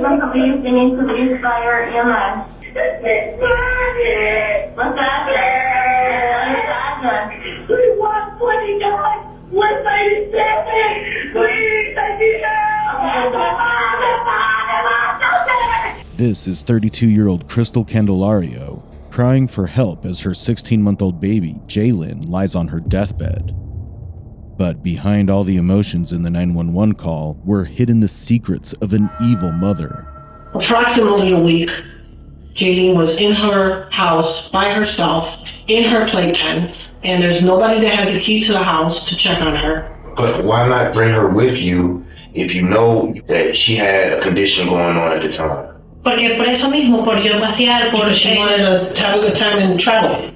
Jailyn, please, they need to leave fire EMS. What's that? We want 29, 197, please, I need help. This is 32-year-old Kristel Candelario, crying for help as her 16-month-old baby, Jailyn, lies on her deathbed. But behind all the emotions in the 911 call were hidden the secrets of an evil mother. Approximately a week, Jailyn was in her house by herself, in her playpen, and there's nobody that has a key to the house to check on her. But why not bring her with you if you know that she had a condition going on at the time? Porque por eso mismo, por yo pasear, por She wanted to have a good time and travel.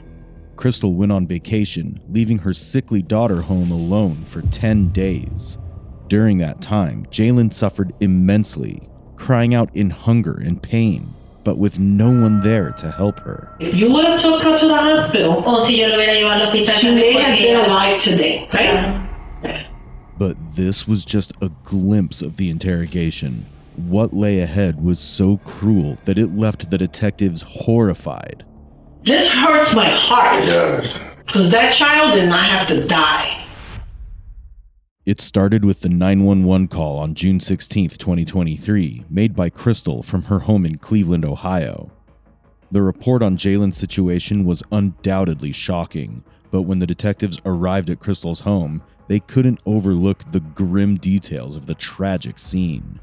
Kristel went on vacation, leaving her sickly daughter home alone for 10 days. During that time, Jailyn suffered immensely, crying out in hunger and pain, but with no one there to help her. If you would have took her to the hospital, si yo lo hubiera llevado al hospital, she may have been alive today, right? But this was just a glimpse of the interrogation. What lay ahead was so cruel that it left the detectives horrified. This hurts my heart. It does. Because that child did not have to die. It started with the 911 call on June 16, 2023, made by Kristel from her home in Cleveland, Ohio. The report on Jailyn's situation was undoubtedly shocking, but when the detectives arrived at Kristel's home, they couldn't overlook the grim details of the tragic scene.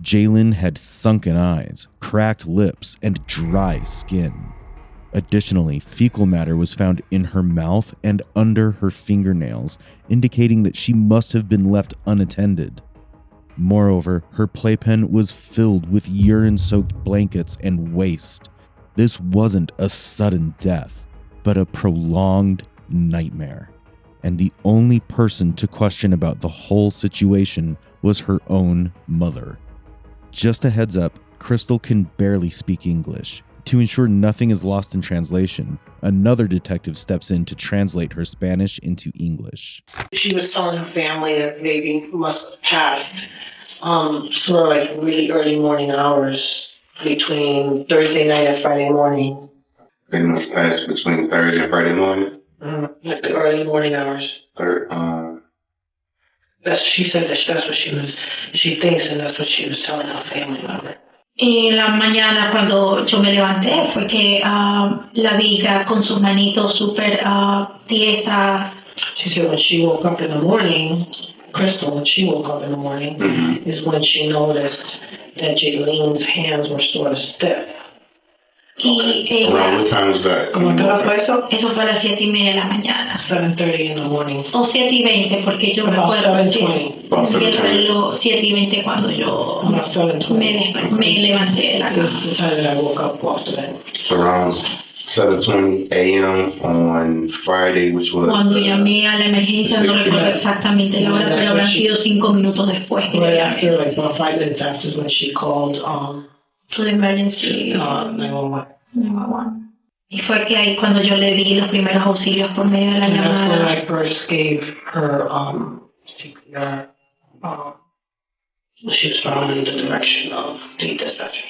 Jailyn had sunken eyes, cracked lips, and dry skin. Additionally, fecal matter was found in her mouth and under her fingernails, indicating that she must have been left unattended. Moreover, her playpen was filled with urine-soaked blankets and waste. This wasn't a sudden death, but a prolonged nightmare. And the only person to question about the whole situation was her own mother. Just a heads up, Kristel can barely speak English. To ensure nothing is lost in translation, another detective steps in to translate her Spanish into English. She was telling her family that the baby must have passed sort of like really early morning hours between Thursday night and Friday morning. It must pass between Thursday and Friday morning? Like the early morning hours. She said that's what she thinks, and that's what she was telling her family member. Y la mañana cuando yo me levanté fue que la vi con sus manitos súper tiesas. She said when she woke up in the morning, Kristel, when she woke up in the morning, is when she noticed that Jailyn's hands were sort of stiff. Y ella, Around what time was that? Eso fue a las 7:30 de la mañana. 7:30 in the morning. O 7:20, porque yo me acuerdo About que 7:20 cuando yo me levanté de la cama. This is the time that I woke up off the bed. It's around 7:20 a.m. on Friday, which was... Cuando llamé a la emergencia, no recuerdo exactamente la hora, pero habrán sido 5 minutos después que Right llamé. after, like about 5 minutes after, is when she called To the emergency 911. Y fue que ahí cuando yo le di los primeros auxilios por medio de la And that's when llamada. I first gave her CPR. She was following the direction of the dispatcher.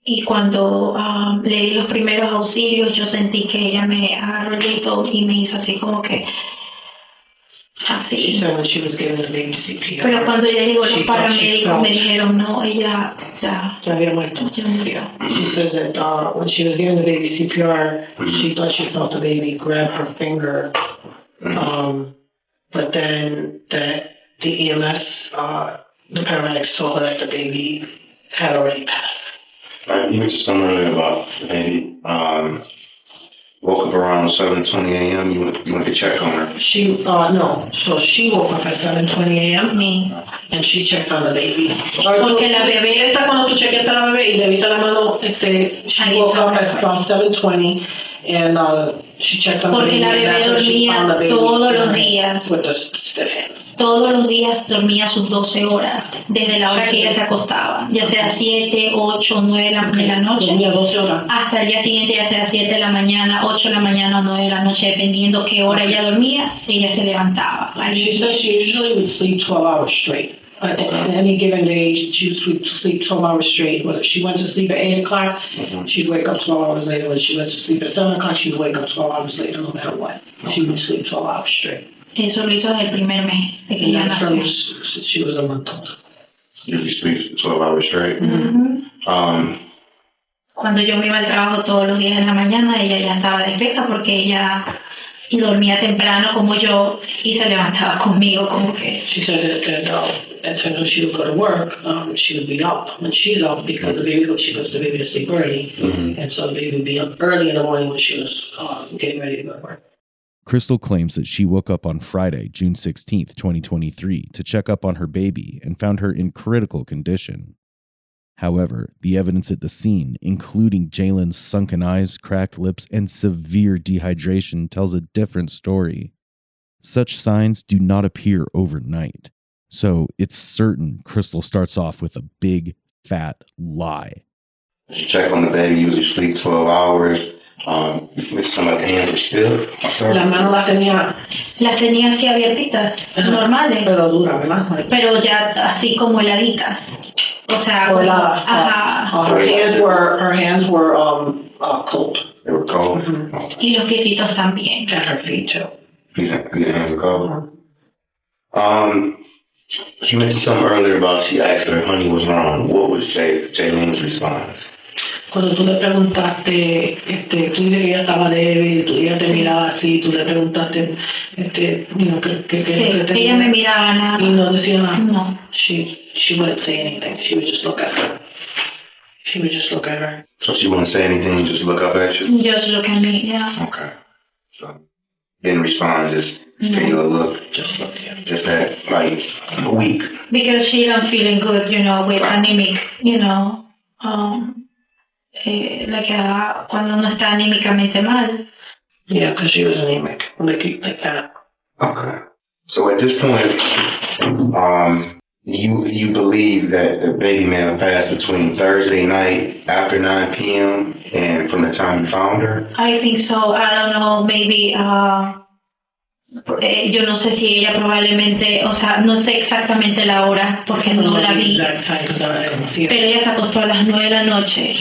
Y cuando le di los primeros auxilios, yo sentí que ella me agarró el dedo y me hizo así como que así. So when she was giving the baby CPR, Pero cuando ella llegó, los she paramédicos me dijeron, no, ella ya muerto. murió. She says that when she was giving the baby CPR, she thought she felt the baby grab her finger, but then the EMS, the paramedics told her that the baby had already passed. You mentioned something earlier about the baby. Woke up around 7:20 a.m. You went to check on her. No. So she woke up at 7:20 a.m. And she checked on the baby. Porque la bebé está cuando tú chequeaste a la bebé y le viste la mano, she woke up at about 7:20 and she checked on the baby. Porque la bebé dormía todos los días. With the stiff hands. Todos los días dormía sus 12 horas, desde la hora que ella se acostaba, ya sea 7, 8, 9 de la noche, Dormía 12 horas. hasta el día siguiente, ya sea 7 de la mañana, 8 de la mañana o 9 de la noche, dependiendo qué hora ella dormía, ella se levantaba. She said she usually would sleep 12 hours straight. At any given day, she would sleep 12 hours straight. Whether she went to sleep at 8 o'clock, she'd wake up 12 hours later. When she went to sleep at 7 o'clock, she'd wake up 12 hours later, no matter what. She would sleep 12 hours straight. Eso lo hizo desde el primer mes de que And ella that's from nació. since she was a month old. You sleep 12 hours straight. Cuando yo me iba al trabajo todos los días en la mañana, ella ya estaba despierta porque ella dormía temprano como yo y se levantaba conmigo como que... She said at times when she would go to work, she would be up. When she's up, because she puts the baby to sleep early. And so the baby would be up early in the morning when she was getting ready to go to work. Kristel claims that she woke up on Friday, June 16th, 2023, to check up on her baby and found her in critical condition. However, the evidence at the scene, including Jailyn's sunken eyes, cracked lips, and severe dehydration, tells a different story. Such signs do not appear overnight, so it's certain Kristel starts off with a big, fat lie. She checked on the baby, usually sleep 12 hours. Some of the hands were still. La mano la tenía Las tenía así abiertitas, normales, pero dura, ¿verdad? pero ya así como heladitas. O sea, como, Heladas. ajá. Her hands were cold. They were cold. Y los piecitos también. And her feet too. Feet hands were cold. She mentioned something earlier about she asked her, honey, what's wrong? What was Jailyn's response? Cuando tú le preguntaste, tú dices que ella estaba débil, ella te miraba así, tú le preguntaste, Sí, ella me miraba nada. y no decía nada. No. She wouldn't say anything. She would just look at her. So she wouldn't say anything, just look up at you? Just look at me, yeah. Okay. So didn't respond, just gave you a look. Just look at her. Just that, like, weak. Because she don't feeling good, with anemic, cuando uno está anímicamente mal. Yeah, because she was anemic, like that. Okay. So at this point, you believe that the baby may have passed between Thursday night after 9 p.m. and from the time you found her? I think so. I don't know, maybe, yo no sé si ella probablemente, o sea, no sé exactamente la hora porque no la vi. Pero ella se acostó a las 9 de la noche.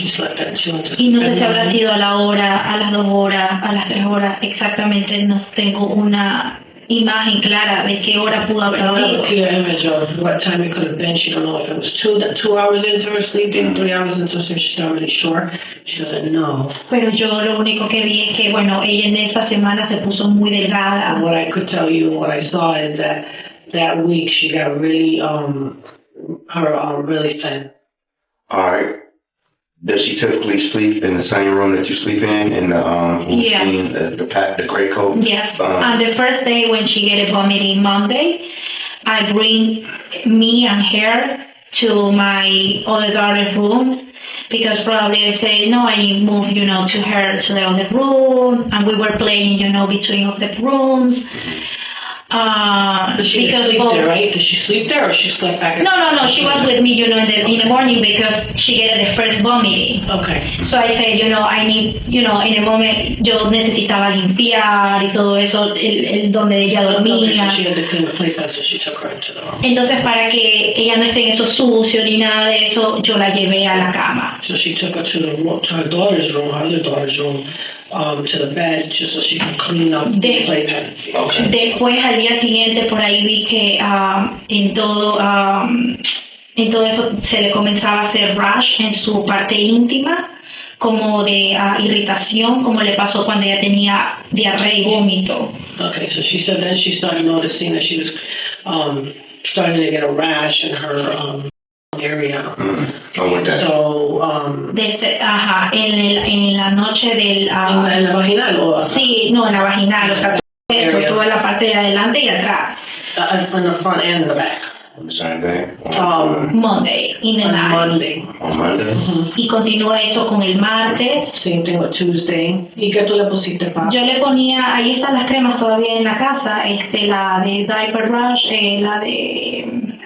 Y no sé si habrá sido a la hora, a las 2 horas, a las 3 horas. Exactamente no tengo una imagen clara de qué hora pudo haber sido. Clear image of what time it could have been. She don't know if it was 2 hours into her sleeping, 3 hours into her sleep. She's not really sure. She doesn't know. Pero yo lo único que vi es que, ella en esa semana se puso muy delgada. What I could tell you, what I saw is that week she got really, really thin. All right. Does she typically sleep in the same room that you sleep in the Yes. the gray coat? Yes. On the first day when she get a vomiting Monday, I bring me and her to my other daughter's room because probably I say, no, I move, to her to the other room, and we were playing, between of the rooms. Does she sleep there, right? Does she sleep there or she slept back? No. She was with me, in the morning because she get the first vomiting. Okay. So I said, I need, en el momento yo necesitaba limpiar y todo eso, el donde ella dormía. Okay, so she had to clean the playpen, so she took her into the room. Entonces para que ella no esté en eso sucio ni nada de eso, yo la llevé a la cama. So she took her to her daughter's room, her other daughter's room, to the bed, just so she can clean up the playpen. Okay. Después al día siguiente por ahí vi que en todo eso se le comenzaba a hacer rash en su parte íntima, como de irritación, como le pasó cuando ella tenía diarrea y vómito. Okay, so she said then she started noticing that she was starting to get a rash in her area. So, en la noche del... ¿en la vaginal o...? Sí, no, en la vaginal, o sea, por toda la parte de adelante y atrás. On the front and the back. On the same day? Monday, in the night. On Monday? Y continuó eso con el martes. Same thing with Tuesday. ¿Y qué tú le pusiste para? Yo le ponía, ahí están las cremas todavía en la casa, la de Diaper Rush, la de...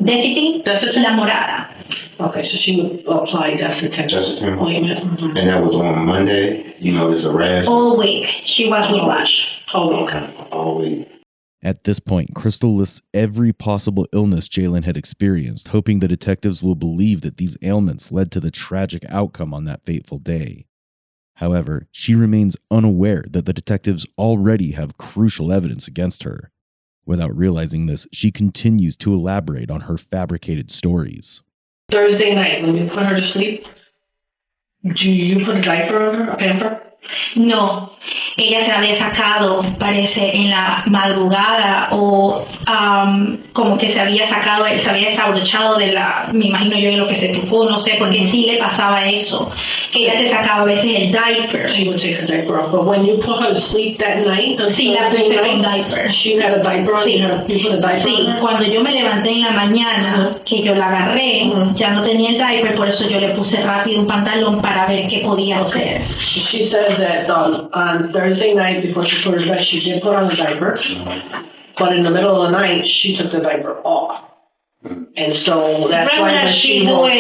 Desitin, la morada. Okay, so she would apply Desitin ointment. And that was on Monday? There's a rash? All week, she was with rash. All week. All week. At this point, Kristel lists every possible illness Jailyn had experienced, hoping the detectives will believe that these ailments led to the tragic outcome on that fateful day. However, she remains unaware that the detectives already have crucial evidence against her. Without realizing this, she continues to elaborate on her fabricated stories. Thursday night, when you put her to sleep, do you put a diaper on her, a pamper? No, ella se había sacado, parece, en la madrugada o como que se había sacado, se había desabrochado de la, me imagino yo de lo que se tocó, no sé, porque sí le pasaba eso. Ella se sacaba a veces el diaper. She would take her diaper off, but when you put her to sleep that night, Sí, la puse con diaper. She had a diaper on, Sí. you put a diaper Sí, on her? cuando yo me levanté en la mañana, que yo la agarré, ya no tenía el diaper, por eso yo le puse rápido un pantalón para ver qué podía hacer. She says that on Thursday night before she put her to bed, she did put on a diaper, but in the middle of the night, she took the diaper off. And so that's why Regular when she she woke,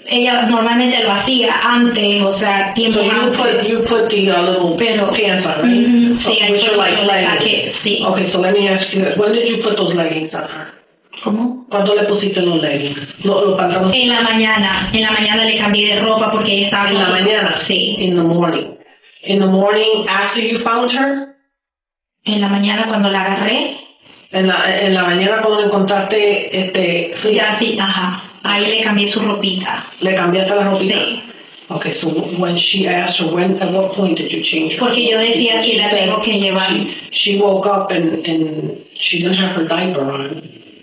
ella normalmente lo hacía antes, o sea, tiempo so antes. you put the little Pero- pants on, right? Sí, ahí Which fue are like cuando le leggings. saqué, sí. Okay, so let me ask you this. When did you put those leggings on her? ¿Cómo? ¿Cuándo le pusiste los leggings? Los pantalones. En la mañana le cambié de ropa porque ella estaba En la mañana. Sí. In the morning. In the morning after you found her. En la mañana cuando la agarré, En la mañana cuando la encontraste, ya sí, ajá. Ahí le cambié su ropita. le cambiaste la ropita. Sí. Okay, so when she asked her, at what point did you change her? Porque yo decía si la tengo que llevar. She woke up and she didn't have her diaper on.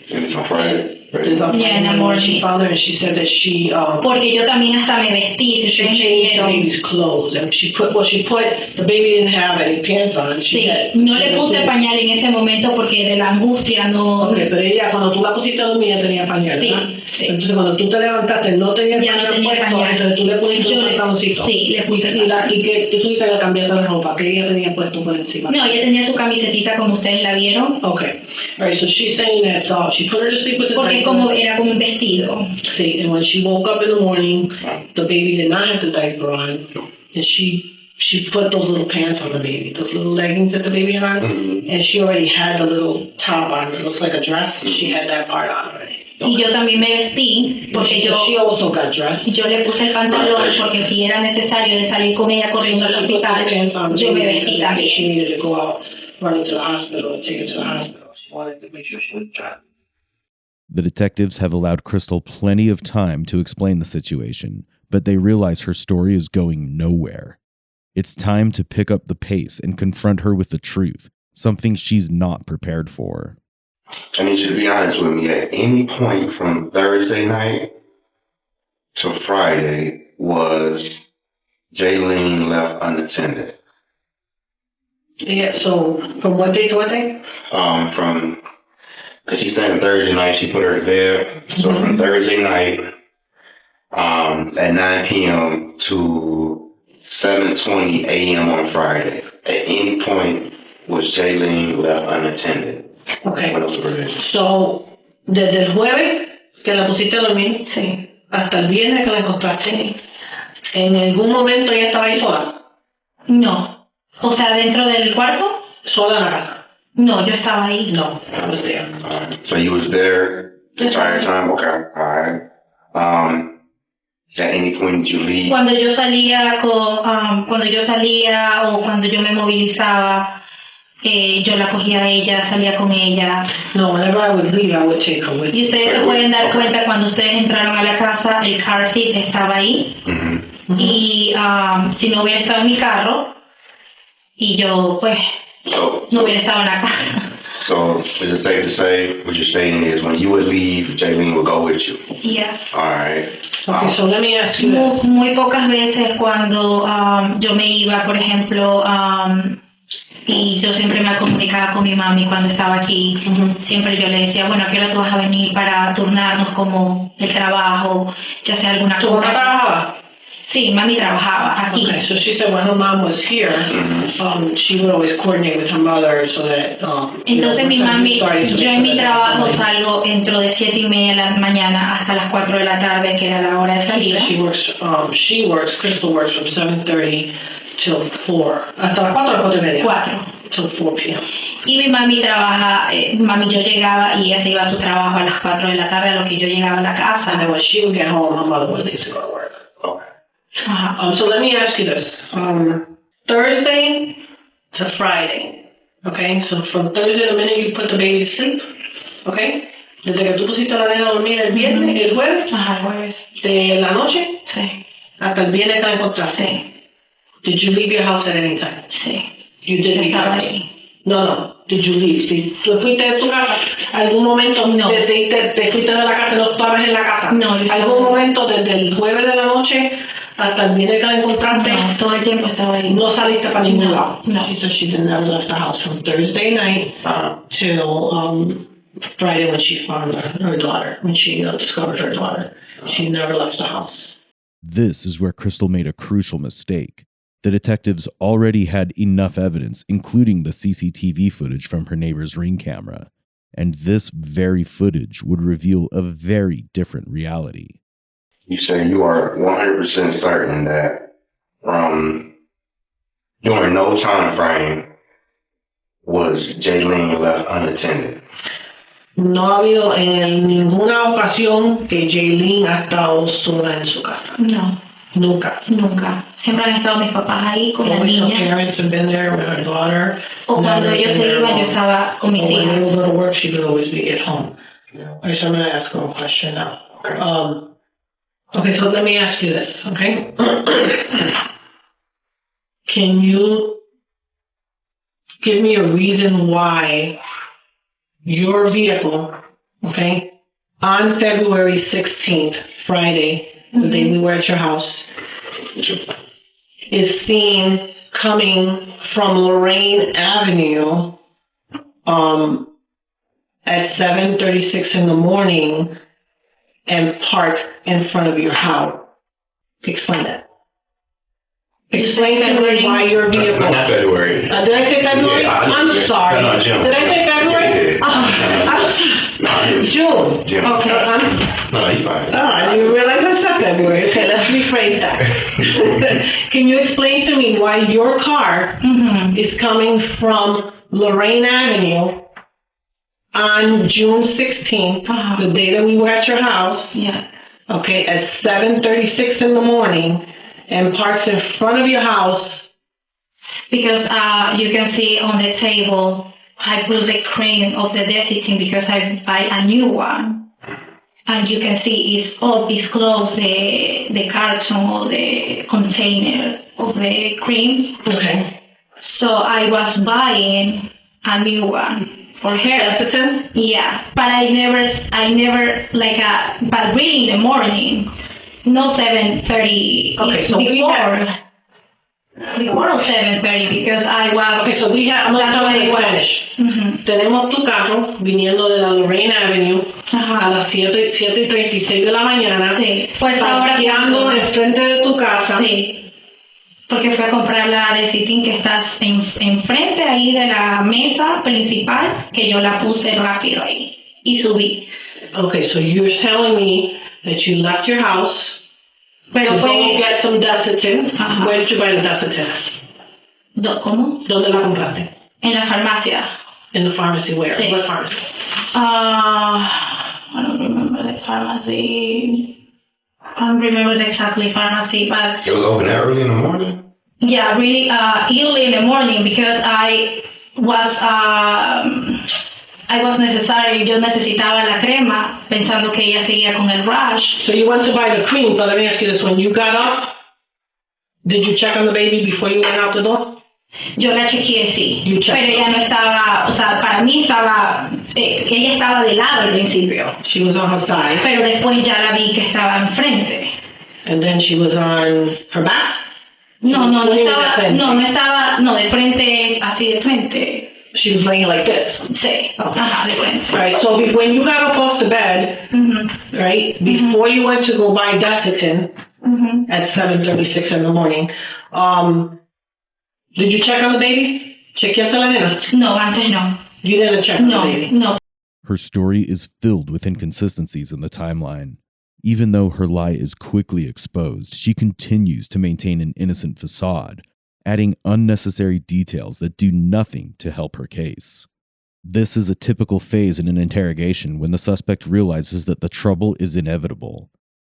And it's on Friday. Yeah, in the morning. She found her and she said that she Porque yo también hasta me vestí, si she ustedes me changed the vieron. baby's clothes and the baby didn't have any pants on. Sí, no le puse pañal en ese momento porque de la angustia no. Okay, pero ella cuando tú la pusiste a dormir ya tenía pañal, Sí, ¿verdad? sí. Entonces cuando tú te levantaste no tenía Ya no pañal tenía puesto, pañal. entonces tú le pusiste un pantaloncito. Sí, le puse y que tú tuviste que cambiarte la ropa que ella tenía puesto por encima. No, ella tenía su camisetita como ustedes la vieron. Okay, alright, so she's saying that she put her to sleep with the Porque diaper. era como un vestido. See, and when she woke up in the morning, the baby did not have the diaper on, and she put those little pants on the baby, those little leggings that the baby had on, and she already had the little top on. It looks like a dress. She had that part on already. Y yo también me vestí porque She also got dressed. yo le puse el pantalón porque si era necesario de salir con ella corriendo al She put the pants hospital, on. yo me vestí She también. needed to go out, run into the hospital, and take her to the hospital. She wanted to make sure she was dressed. The detectives have allowed Kristel plenty of time to explain the situation, but they realize her story is going nowhere. It's time to pick up the pace and confront her with the truth, something she's not prepared for. I need you to be honest with me. At any point from Thursday night to Friday was Jailyn left unattended. Yeah, so from what day to what day? Because she's saying Thursday night she put her to bed. So from Thursday night at 9 p.m. to 7:20 a.m. on Friday. At any point was Jailyn left unattended. Okay. What else was it? So, desde el jueves que la pusiste a dormir, Sí. hasta el viernes que la encontraste, ¿en algún momento ella estaba ahí sola? No. O sea, dentro del cuarto, ¿Sola en la casa? no, yo estaba ahí. No, I was there. Alright. So you was there the entire time? Okay. Alright. At any point did you leave? Cuando yo salía o cuando yo me movilizaba, yo la cogía a ella, salía con ella. No, whenever I would leave, I would take her with Y me. ustedes se pueden dar cuenta cuando ustedes entraron a la casa, el car seat estaba ahí. Y si no hubiera estado en mi carro, y yo pues no hubiera estado en la casa. So is it safe to say what you're stating is when you would leave, Jailyn would go with you? Yes. Alright. Okay, so let me ask you this. Muy pocas veces cuando yo me iba, por ejemplo, y yo siempre me comunicaba con mi mami cuando estaba aquí. Siempre yo le decía, bueno, ¿a qué hora tú vas a venir para turnarnos como el trabajo, ya sea alguna ¿Tu mamá cosa? trabajaba? Sí, mami trabajaba aquí. Okay, so she said when her mom was here, she would always coordinate with her mother so that, Entonces mi mami, yo en mi trabajo so salgo dentro de 7:30 de la mañana hasta las 4 de la tarde, que era la hora de salida. Kristel works from 7:30 till 4. ¿Hasta las 4 o 4:30? 4. till 4 p.m. Y mi mami trabaja, yo llegaba y ella se iba a su trabajo a las 4 de la tarde, a lo que yo llegaba a la casa. And then when she would get home, her mother would leave to go to work. Okay. So let me ask you this. Thursday to Friday, okay? So from Thursday, the minute you put the baby to sleep, okay? Desde que tú pusiste a la nena a dormir el viernes, el jueves, Ajá, el jueves. de la noche, Sí, hasta el viernes que la encontraste. sí, Did you leave your house at any time? sí. You did leave your Estaba house. ahí. No. Did you leave? ¿Tú fuiste de tu casa? ¿Algún momento No. te fuiste de la casa y no estabas en la casa? No, yo ¿Algún momento desde el jueves de la noche hasta el viernes que la encontraste? No, todo el tiempo estaba ahí. No saliste para ningún lado. No. She said she never left the house from Thursday night till Friday when she found her daughter, when she discovered her daughter. She never left the house. This is where Kristel made a crucial mistake. The detectives already had enough evidence, including the CCTV footage from her neighbor's Ring camera. And this very footage would reveal a very different reality. You say you are 100% certain that during no time frame was Jailyn left unattended. No ha habido en ninguna ocasión que Jailyn ha estado sola en su casa. No, Nunca. nunca. Siempre han estado mis papás ahí con la Always her niña. parents have been there with her daughter. O cuando Never ellos been se there iban, yo alone. estaba con mis When they would hijas. go to work, she would always be at home. All right, so I'm going to ask her a question now. Okay, so let me ask you this, okay? Can you give me a reason why your vehicle, okay, on February 16th, Friday, the day we were at your house, is seen coming from Lorraine Avenue at 7:36 in the morning and parked in front of your house? Explain that. Explain to me why your vehicle. Not February. Did I say February? Yeah, I'm sorry. No, June. Did I say February? Yeah. I'm sorry. June. June. Okay. No, you fine. I didn't realize I said February. Okay, let's rephrase that. Can you explain to me why your car is coming from Lorraine Avenue on June 16th, the day that we were at your house, Yeah. okay, at 7:36 in the morning, and parks in front of your house? Because you can see on the table, I put the crane of the desiccant because I buy a new one. And you can see it's all disclosed, the carton or the container of the cream. Okay. So I was buying a new one for her. Desiccant? Yeah, but I never but really in the morning, no 7:30. Okay, it's so we before 7:30 because I was. Okay, so we have, I'm going to tell you in Spanish. Tenemos tu carro viniendo de la Lorraine Avenue a las 7:36 de la mañana. Sí, pues ahora parqueando enfrente de tu casa. Sí, porque fue a comprar la desiccant que estás enfrente ahí de la mesa principal, que yo la puse rápido ahí y subí. Okay, so you're telling me that you left your house Pero to go fue. get some desiccant. Where did you buy the desiccant? ¿Cómo? ¿Dónde la compraste? En la farmacia. In the pharmacy. Where? Sí. What pharmacy? I don't remember the pharmacy. I don't remember the exactly pharmacy, but It was open that early in the morning? yeah, really early in the morning because I was necessary, yo necesitaba la crema pensando que ella seguía con el rash. So you went to buy the cream, but let me ask you this. When you got up, did you check on the baby before you went out the door? Yo la chequeé, sí, You checked. pero ella no estaba, o sea, para mí estaba, ella estaba de lado al principio, She was on her side. pero después ya la vi que estaba enfrente. And then she was on her back? No Laying de estaba, frente. no, de frente, así de frente. She was laying like this. Sí, ajá, de frente. Right, so when you got up off the bed, right, before you went to go buy desiccant at 7:36 in the morning, did you check on the baby? ¿Chequeaste la nena? No, antes no. You didn't check on the baby? No. Her story is filled with inconsistencies in the timeline. Even though her lie is quickly exposed, she continues to maintain an innocent facade, adding unnecessary details that do nothing to help her case. This is a typical phase in an interrogation when the suspect realizes that the trouble is inevitable.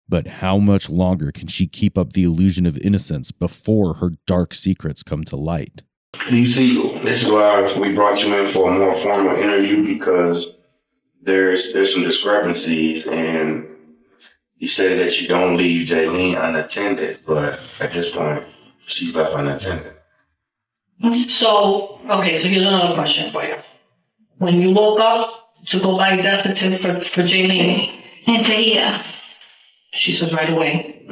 But how much longer can she keep up the illusion of innocence before her dark secrets come to light? You see, this is why we brought you in for a more formal interview, because there's some discrepancies, and you said that you don't leave Jailyn unattended, but at this point, she's left unattended. So here's another question for you. When you woke up to go buy Desitin for Jailyn, Enseguida. she says right away.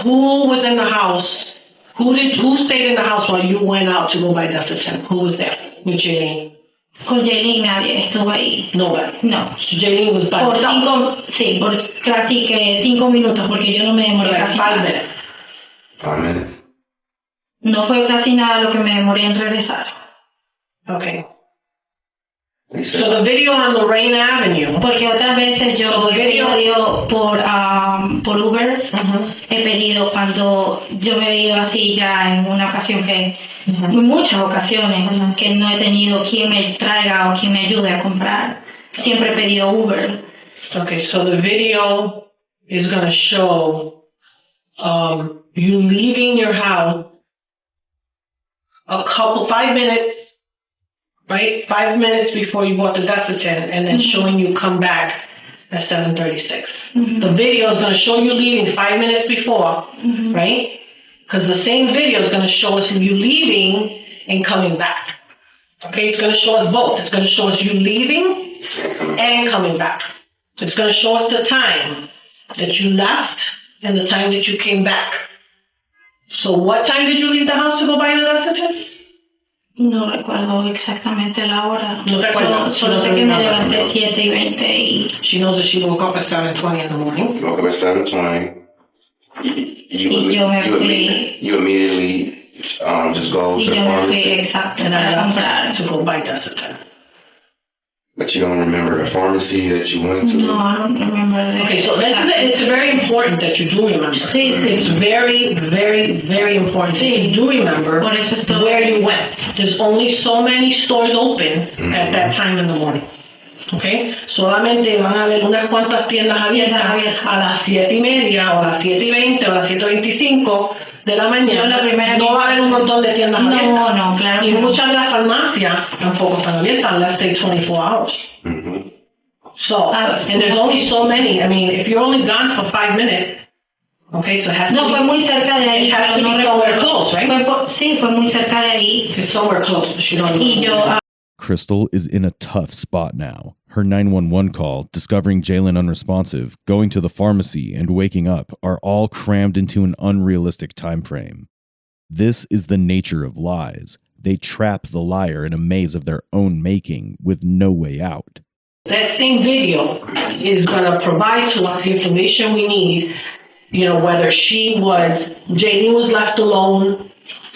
Who was in the house? Who stayed in the house while you went out to go buy Desitin? Who was there with Jailyn? Con Jailyn nadie estuvo ahí. Nobody. No. Jailyn was by herself. Por casi que 5 minutos, porque yo no me demoré Like casi 5 nada. minutes. 5 minutes? No fue casi nada lo que me demoré en regresar. Okay. He said, So the video on Lorraine Avenue. Porque otras veces yo he pedido por Uber, he pedido cuando yo me he ido así ya en una ocasión que, en muchas ocasiones, que no he tenido quien me traiga o quien me ayude a comprar. Siempre he pedido Uber. Okay, so the video is going to show you leaving your house 5 minutes, right? 5 minutes before you bought the Desitin, and then showing you come back at 7:36. The video is going to show you leaving 5 minutes before, right? Because the same video is going to show us you leaving and coming back. Okay, it's going to show us both. It's going to show us you leaving and coming back. So it's going to show us the time that you left and the time that you came back. So what time did you leave the house to go buy the Desitin? No recuerdo exactamente la hora. No te acuerdas. Solo sé que me levanté 7:20 y... She knows that she woke up at 7:20 in the morning. woke up at 7:20. You immediately just go to the yo me fui pharmacy. exacto And para I comprar. left to go buy Desitin. But you don't remember the pharmacy that you went to? No, I don't remember. Okay, so it's very important that you do remember. Sí, sí. It's very, very, very important that you do remember Por eso estoy... where you went. There's only so many stores open at that time in the morning. Okay? Solamente van a haber unas cuantas tiendas abiertas a las 7:30 o a las 7:20 o a las 7:25 de la mañana. No va a haber un montón de tiendas abiertas. No, claro. Y muchas de las farmacias tampoco están abiertas unless they 24 hours. So, and there's only so many. I mean, if you're only gone for 5 minutes, okay, so it has to No, be... fue muy cerca de ahí. It has to pero be no somewhere recuerdo. close, right? Sí, fue muy cerca de ahí. It's somewhere close, but you don't know. Y yo... Kristel is in a tough spot now. Her 911 call, discovering Jailyn unresponsive, going to the pharmacy, and waking up are all crammed into an unrealistic time frame. This is the nature of lies. They trap the liar in a maze of their own making with no way out. That same video is going to provide to us the information we need, whether Jailyn was left alone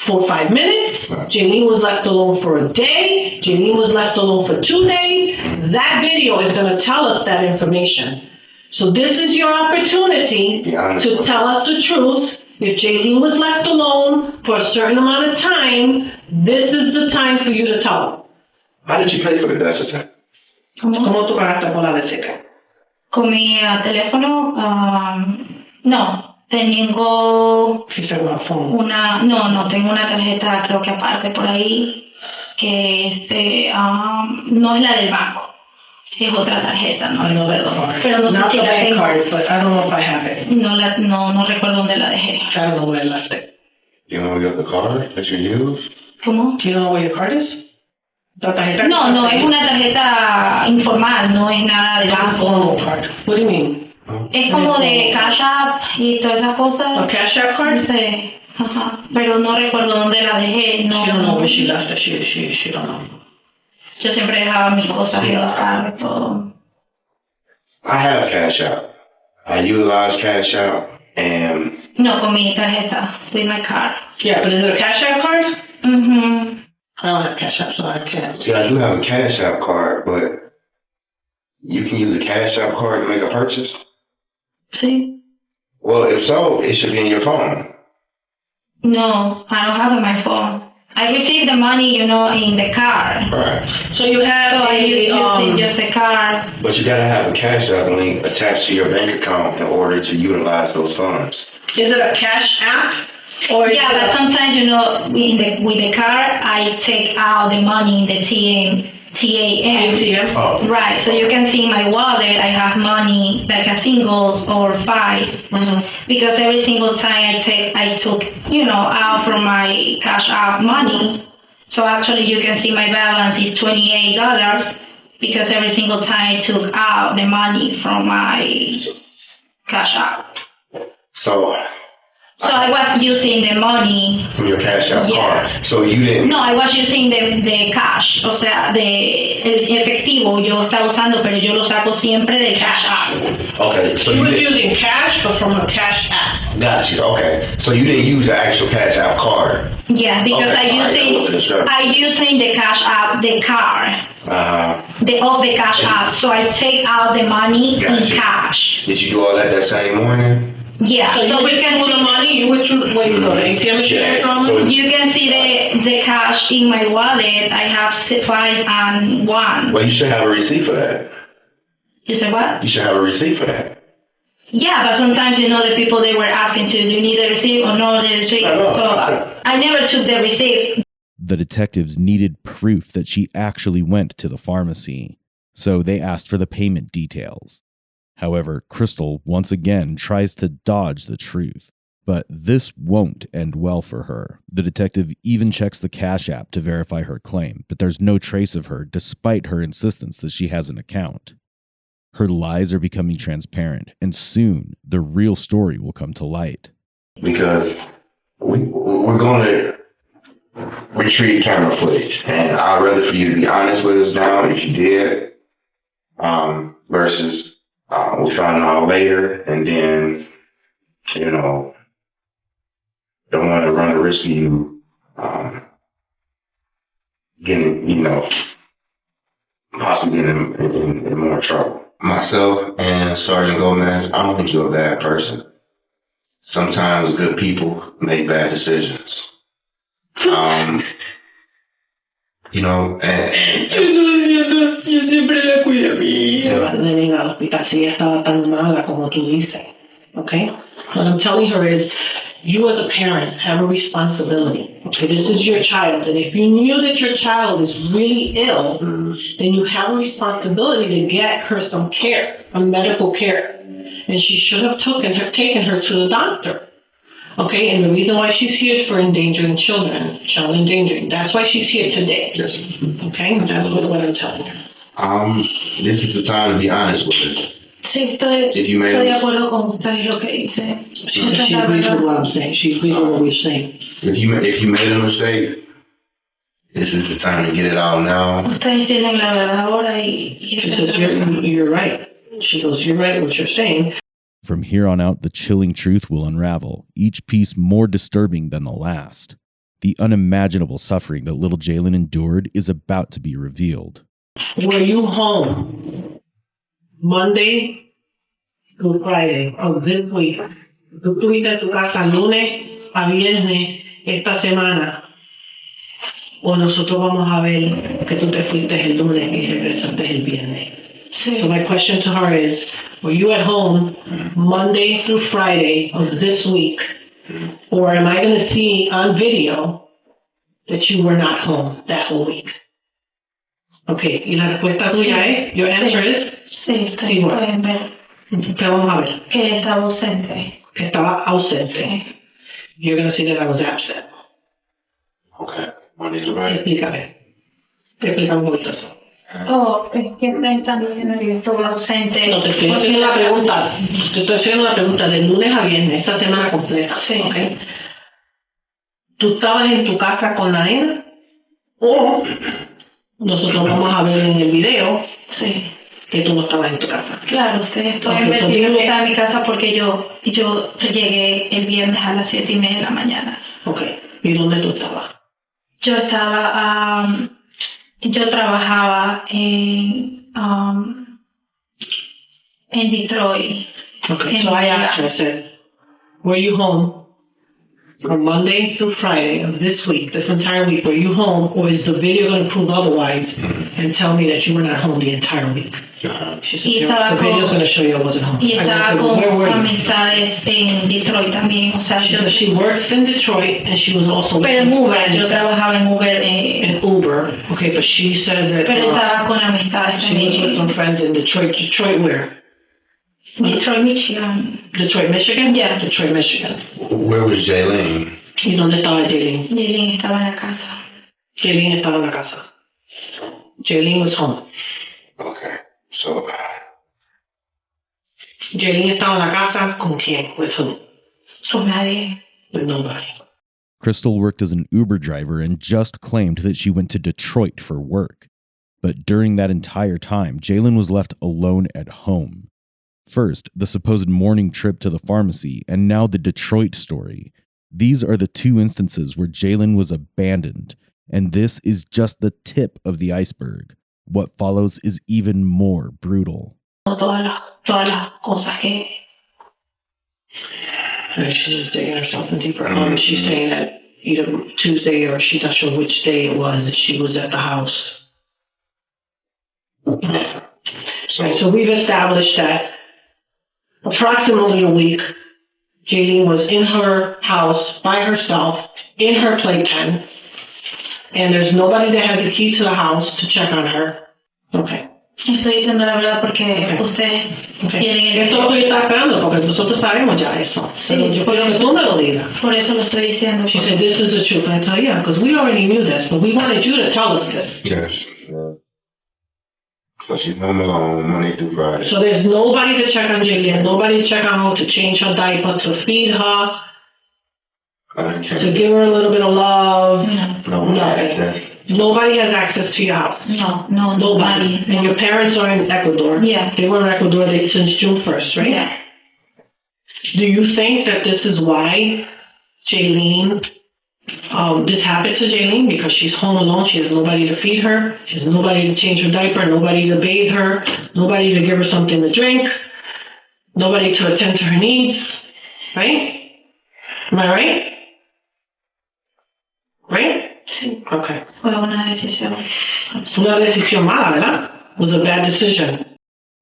for 5 minutes, Jailyn was left alone for a day, Jailyn was left alone for 2 days. That video is going to tell us that information. So this is your opportunity to tell us the truth. If Jailyn was left alone for a certain amount of time, this is the time for you to tell them. How did you pay for the Desitin? ¿Cómo tú pagaste por la Desitin? Con mi teléfono, no. Tengo no tengo una tarjeta, creo que aparte por ahí, que no es la del banco, es otra tarjeta, no recuerdo. Pero no sé si la tengo. Card, but I don't know if I have it. No recuerdo dónde la dejé. I don't know where I left it. You know the card that you use? ¿Cómo? Do you know where your card is? ¿La tarjeta? No, es una tarjeta informal, no es nada de banco. Card. What do you mean? Es como de Cash App y todas esas cosas. A Cash App card? Sí. Ajá. Pero no recuerdo dónde la dejé. No. She don't know where she left it. She don't know. Yo siempre dejaba mis cosas en el carro y todo. I have Cash App. I utilize Cash App and... No, con mi tarjeta. With my card. Yeah, but is it a Cash App card? Mm-hmm. I don't have Cash App, so I can't. See, I do have a Cash App card, but you can use a Cash App card to make a purchase? Sí. Well, if so, it should be in your phone. No, I don't have it on my phone. I received the money, in the car. Right. So you have So I used just the car. But you gotta have a Cash App link attached to your bank account in order to utilize those funds. Is it a cash app? Or Yeah, but sometimes, with the car, I take out the money in the TAM. ATM? Oh. Right, so you can see in my wallet, I have money like a singles or fives. Because every single time I took, out from my cash out money. So actually you can see my balance is $28 because every single time I took out the money from my cash out. So I was using the money. From your Cash App Yeah. card. So you didn't. No, I was using the cash, o sea, el efectivo yo estaba usando, pero yo lo saco siempre del cash app. Okay, so She you was didn't. using cash, but from her cash app. Got you. Okay, so you didn't use the actual Cash App card. Yeah, because Okay, I using the cash app, the car, the cash app, so I take out the money in Gotcha. cash. Did you do all that same morning? Yeah, So you we can withdrew the see. money, you withdrew, where you go, the ATM machine Yeah, withdrew so money? You can see the cash in my wallet. I have fives and ones. Well, you should have a receipt for that. You said what? You should have a receipt for that. Yeah, but sometimes, the people they were asking to, do you need the receipt or no the receipt? So I never took the receipt. The detectives needed proof that she actually went to the pharmacy, so they asked for the payment details. However, Kristel once again tries to dodge the truth, but this won't end well for her. The detective even checks the Cash App to verify her claim, but there's no trace of her despite her insistence that she has an account. Her lies are becoming transparent, and soon the real story will come to light. Because we're going to retrieve camera footage, and I'd rather for you to be honest with us now if you did, versus we found out later, and then don't want to run the risk of you getting possibly getting in more trouble. Myself and Sergeant Gomez, I don't think you're a bad person. Sometimes good people make bad decisions. And Yo siempre la cuidé a mi hija. Le venga al hospital si ella estaba tan mala como tú dices. Okay? What I'm telling her is, you as a parent have a responsibility. Okay, this is your child, and if you knew that your child is really ill, then you have a responsibility to get her some care, a medical care, and she should have taken her to the doctor. Okay, and the reason why she's here is for endangering children, child endangering. That's why she's here today. Yes. Okay, that's what I'm telling her. This is the time to be honest with us. Sí, estoy de acuerdo con usted y lo que dice. She agrees with what I'm saying. She agrees with what we're saying. If you made a mistake, this is the time to get it out now. Ustedes tienen la verdad ahora y She says, you're right. She goes, you're right what you're saying. From here on out, the chilling truth will unravel, each piece more disturbing than the last. The unimaginable suffering that little Jailyn endured is about to be revealed. Were you home Monday through Friday of this week? ¿Tú estuviste en tu casa lunes a viernes esta semana? ¿O nosotros vamos a ver que tú te fuiste el lunes y regresaste el viernes? Sí. So my question to her is, were you at home Monday through Friday of this week? Or am I going to see on video that you were not home that whole week? Okay, y la respuesta tuya es, your answer is? Sí, Sí, bueno. pueden ver ¿Qué vamos a ver? que estaba ausente. Que estaba ausente. Sí. You're going to see that I was absent. Okay. Monday's right. Explícame. Explícame un poquito eso. Oh, es que me están diciendo que yo estuve ausente. No, te estoy haciendo la pregunta. Te estoy haciendo la pregunta de lunes a viernes, esta semana completa. Sí. Okay. ¿Tú estabas en tu casa con la nena? ¿O nosotros vamos a ver en el video Sí. que tú no estabas en tu casa? Claro, ustedes Ok, pueden ver so que yo dime- estaba en mi casa porque yo llegué el viernes a las 7:30 de la mañana. Ok. ¿Y dónde tú estabas? Yo estaba, yo trabajaba en Detroit. Okay. En So I Michigan. asked her, I said, were you home from Monday through Friday of this week, this entire week, were you home, or is the video going to prove otherwise and tell me that you were not home the entire week? She said, Y the estaba video's con- going to show you I wasn't home. Y I estaba went, where were con you? amistades en Detroit también, o sea, She yo, said she works in Detroit and she was also pero en Uber, yo friends trabajaba en Uber, in Uber. Okay, but she says that pero estaba con amistades she was with some también. friends in Detroit. Detroit where? Detroit, Michigan. Detroit, Michigan? Yeah. Detroit, Michigan. Where was Jailyn? ¿Y dónde estaba Jailyn? Jailyn estaba en la casa. Jailyn estaba en la casa. Jailyn was home. Okay. So, Jailyn estaba en la casa, ¿con quién? With who? Con nadie. With nobody. Kristel worked as an Uber driver and just claimed that she went to Detroit for work. But during that entire time, Jailyn was left alone at home. First, the supposed morning trip to the pharmacy, and now the Detroit story. These are the two instances where Jailyn was abandoned, and this is just the tip of the iceberg. What follows is even more brutal. Todas las cosas que... And she's digging herself in deeper. She's saying that either Tuesday or she's not sure which day it was that she was at the house. So we've established that approximately a week, Jailyn was in her house by herself, in her playpen, and there's nobody that has a key to the house to check on her. Okay. Estoy diciendo la verdad porque ustedes tienen Esto es lo que yo estaba esperando, porque nosotros sabemos ya eso. Pero yo quiero que tú me lo digas. Por eso lo estoy diciendo. She said, this is the truth. And I tell you, yeah, because we already knew this, but we wanted you to tell us this. yes. So she's home alone Monday through Friday. So there's nobody to check on Jailyn, nobody to check on her, to change her diaper, to feed her, to give her a little bit of love. No access. Nobody has access to your house. No, Nobody. nadie. And your parents are in Ecuador. Yeah. They were in Ecuador since June 1st, right? Yeah. Do you think that this is why Jailyn, this happened to Jailyn? Because she's home alone, she has nobody to feed her, she has nobody to change her diaper, nobody to bathe her, nobody to give her something to drink, nobody to attend to her needs, right? Am I right? Right? Sí. Okay. Fue una decisión. Una decisión mala, ¿verdad? It was a bad decision.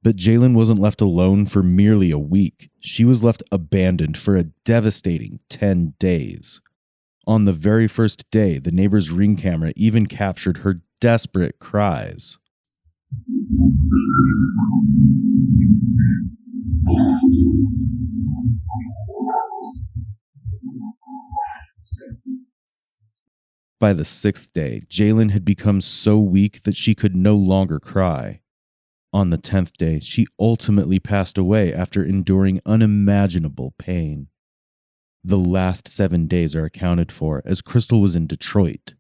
But Jailyn wasn't left alone for merely a week. She was left abandoned for a devastating 10 days. On the very first day, the neighbor's Ring camera even captured her desperate cries. By the 6th day, Jailyn had become so weak that she could no longer cry. On the 10th day, she ultimately passed away after enduring unimaginable pain. The last 7 days are accounted for as Kristel was in Detroit.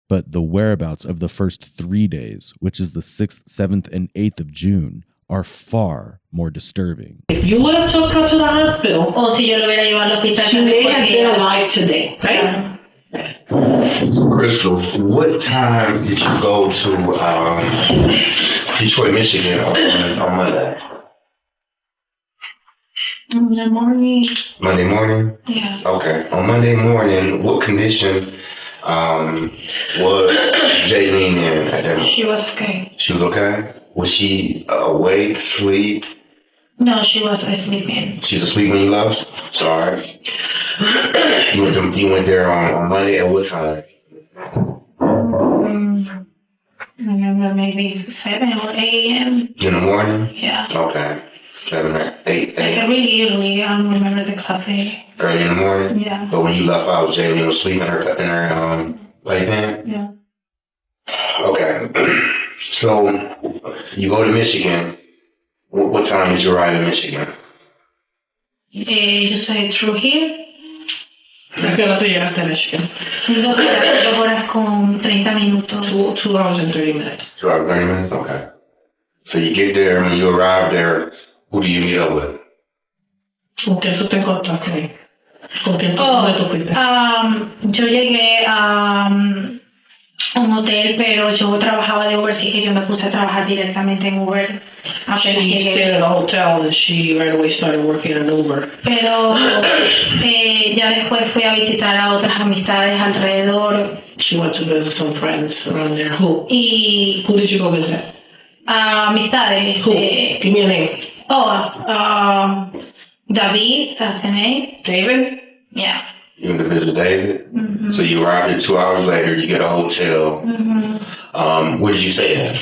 But the whereabouts of the first 3 days, which is the 6th, 7th, and 8th of June, are far more disturbing. If you would have took her to the hospital, O si yo lo hubiera llevado al hospital. she may have been porque- alive today, right? So, Kristel, what time did you go to Detroit, Michigan on Monday? In the morning. Monday morning? Yeah. Okay. On Monday morning, what condition was Jailyn in at that moment? She was okay. She was okay? Was she awake, asleep? No, she was sleeping. She was asleep when you left? Sorry. You went there on Monday at what time? I remember maybe 7 or 8 a.m. In the morning? Yeah. Okay. 7 or 8 Like really early. I don't remember exactly. early in the morning? Yeah. But when you left out, Jailyn was sleeping in her playpen? Yeah. Okay. So you go to Michigan. What time did you arrive in Michigan? You say through here. ¿A qué hora tú llegaste a Michigan? 2 horas con 30 minutos. 2 hours and 30 minutes. 2 hours, 30 minutes? Okay. So you get there, when you arrive there, who do you meet up with? ¿Con quién tú te encontraste ahí? ¿Con quién tú Oh, fuiste? yo llegué un hotel, pero yo trabajaba de Uber, así que yo me puse a trabajar directamente en Uber apenas She stayed llegué. at a hotel and she right away started working in Uber. Pero ya después fui a visitar a otras amistades alrededor. She went to visit some friends around there. Who did you go visit? Amistades. Who? Give me a name. David, that's the name. David? Yeah. You went to visit David? Mm-hmm. So you arrived here 2 hours later, you get a hotel. Mm-hmm. Where did you stay at?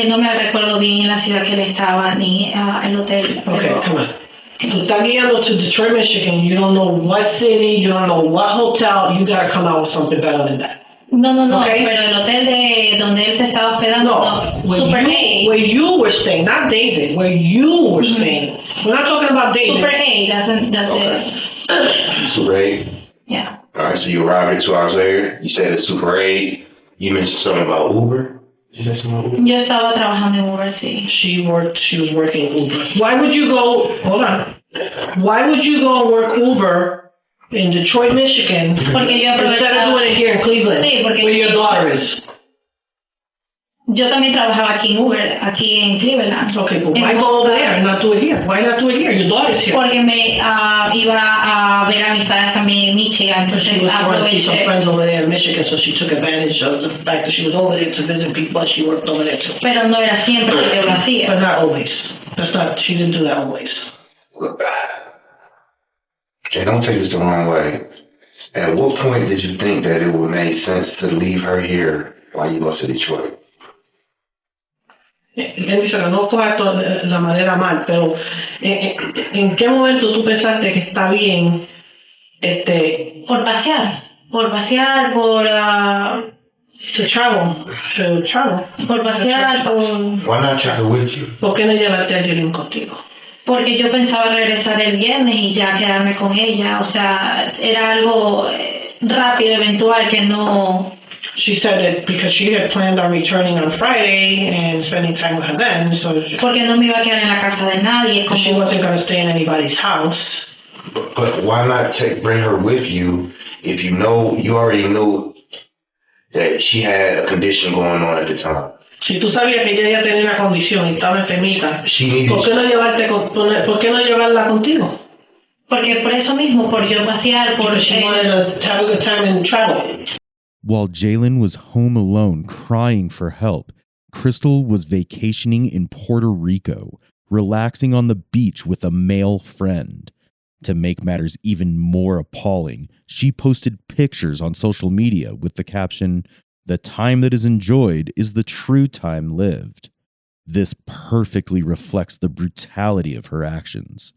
No me recuerdo bien en la ciudad que él estaba ni el hotel. Okay, come on. Tú estás guiando to Detroit, Michigan. You don't know what city, you don't know what hotel. You gotta come out with something better than that. No, Okay. pero el hotel de donde él se estaba hospedando, Where you were staying, not David, where you were staying. We're not talking about David. Super 8, that's Okay. it. Super 8? Yeah. Alright, so you arrived here 2 hours later, you stayed at Super 8, you mentioned something about Uber? Did you say something about Uber? Yo estaba trabajando en Uber, sí. She was working Uber. Why would you go and work Uber in Detroit, Michigan, Porque yo instead of doing it here in Cleveland, Sí, porque where your daughter is? yo también trabajaba aquí en Uber, aquí en Cleveland. Okay, but why go over there and not do it here? Why not do it here? Your daughter's here. Porque me iba a ver amistades también en Michigan, She entonces was going to see some aproveché. friends over there in Michigan, so she took advantage of the fact that she was over there to visit people, but she worked over there too. Pero no era siempre que yo lo hacía. But not always. She didn't do that always. Look, okay, don't take this the wrong way. At what point did you think that it would make sense to leave her here while you go to Detroit? Él dice que no coja esto de la manera mal, pero ¿en qué momento tú pensaste que está bien Por pasear, por to travel? por pasear, Why not travel with you? ¿Por qué no llevarte a Jailyn contigo? porque yo pensaba regresar el viernes y ya quedarme con ella, o sea, era algo rápido, eventual, que no... She said that because she had planned on returning on Friday and spending time with her then, so Porque no me iba a quedar en la casa de nadie, she como... wasn't going to stay in anybody's house. But why not bring her with you if you already knew that she had a condition going on at the time? Si tú sabías que ella ya tenía una condición y estaba enfermita, She needed ¿por qué no llevarla contigo? Porque por eso mismo, por yo pasear, por... Because she wanted to have a good time and travel. While Jailyn was home alone crying for help, Kristel was vacationing in Puerto Rico, relaxing on the beach with a male friend. To make matters even more appalling, she posted pictures on social media with the caption, "The time that is enjoyed is the true time lived." This perfectly reflects the brutality of her actions.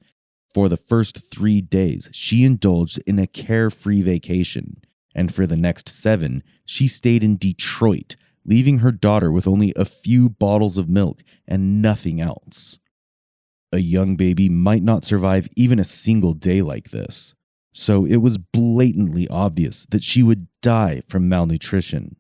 For the first 3 days, she indulged in a carefree vacation, and for the next 7, she stayed in Detroit, leaving her daughter with only a few bottles of milk and nothing else. A young baby might not survive even a single day like this, so it was blatantly obvious that she would die from malnutrition.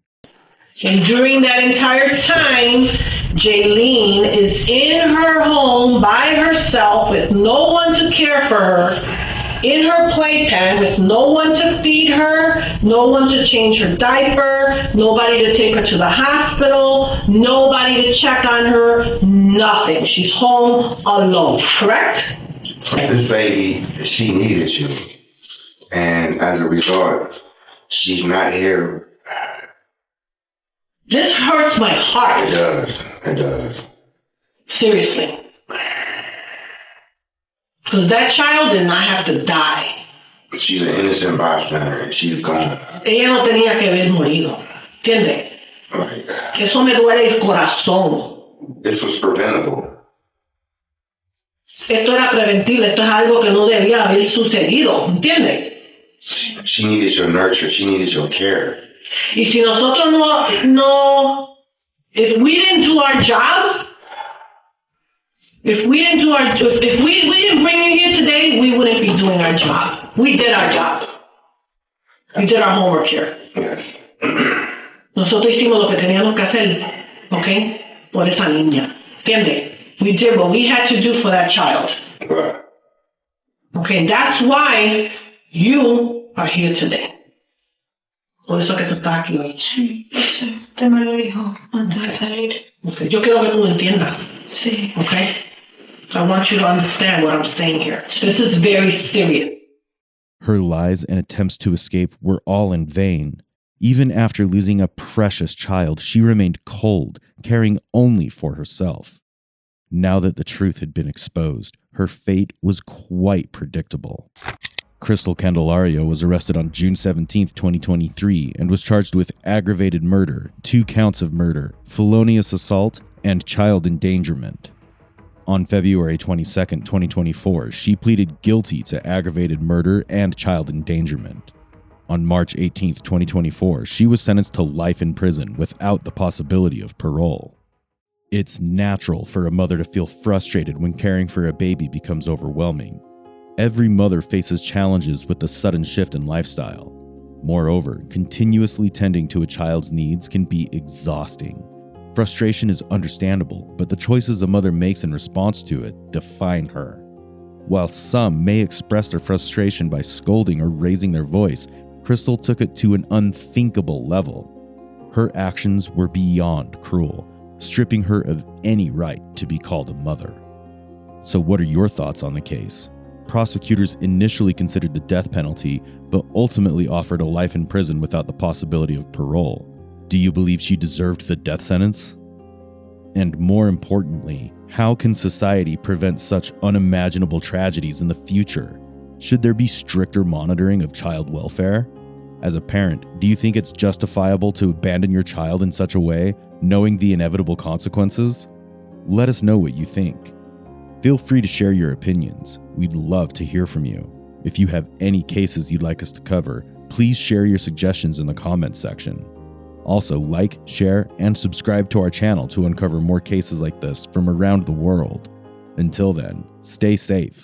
And during that entire time, Jailyn is in her home by herself with no one to care for her, in her playpen with no one to feed her, no one to change her diaper, nobody to take her to the hospital, nobody to check on her, nothing. She's home alone, correct? This baby, she needed you. And as a result, she's not here. This hurts my heart. It does. Seriously. Because that child did not have to die. But she's an innocent bystander and she's gone. Ella no tenía que haber morido. ¿Entiendes? Like, Eso me duele el corazón. this was preventable. Esto era preventible. Esto es algo que no debía haber sucedido. ¿Entiendes? She needed your nurture. She needed your care. Y si nosotros if we didn't do our job, if we didn't bring you here today, we wouldn't be doing our job. We did our job. We did our homework here. Yes. Nosotros hicimos lo que teníamos que hacer, ¿ok? Por esa niña. ¿Entiendes? We did what we had to do for that child. Right. Okay, that's why you are here today. Por eso que tú estás aquí hoy. Sí, usted me lo dijo antes de salir. Okay. Yo quiero que tú me entiendas. Sí. Okay? I want you to understand what I'm saying here. This is very serious. Her lies and attempts to escape were all in vain. Even after losing a precious child, she remained cold, caring only for herself. Now that the truth had been exposed, her fate was quite predictable. Kristel Candelario was arrested on June 17, 2023, and was charged with aggravated murder, 2 counts of murder, felonious assault, and child endangerment. On February 22, 2024, she pleaded guilty to aggravated murder and child endangerment. On March 18, 2024, she was sentenced to life in prison without the possibility of parole. It's natural for a mother to feel frustrated when caring for a baby becomes overwhelming. Every mother faces challenges with the sudden shift in lifestyle. Moreover, continuously tending to a child's needs can be exhausting. Frustration is understandable, but the choices a mother makes in response to it define her. While some may express their frustration by scolding or raising their voice, Kristel took it to an unthinkable level. Her actions were beyond cruel, stripping her of any right to be called a mother. So what are your thoughts on the case? Prosecutors initially considered the death penalty, but ultimately offered a life in prison without the possibility of parole. Do you believe she deserved the death sentence? And more importantly, how can society prevent such unimaginable tragedies in the future? Should there be stricter monitoring of child welfare? As a parent, do you think it's justifiable to abandon your child in such a way, knowing the inevitable consequences? Let us know what you think. Feel free to share your opinions. We'd love to hear from you. If you have any cases you'd like us to cover, please share your suggestions in the comments section. Also, like, share, and subscribe to our channel to uncover more cases like this from around the world. Until then, stay safe.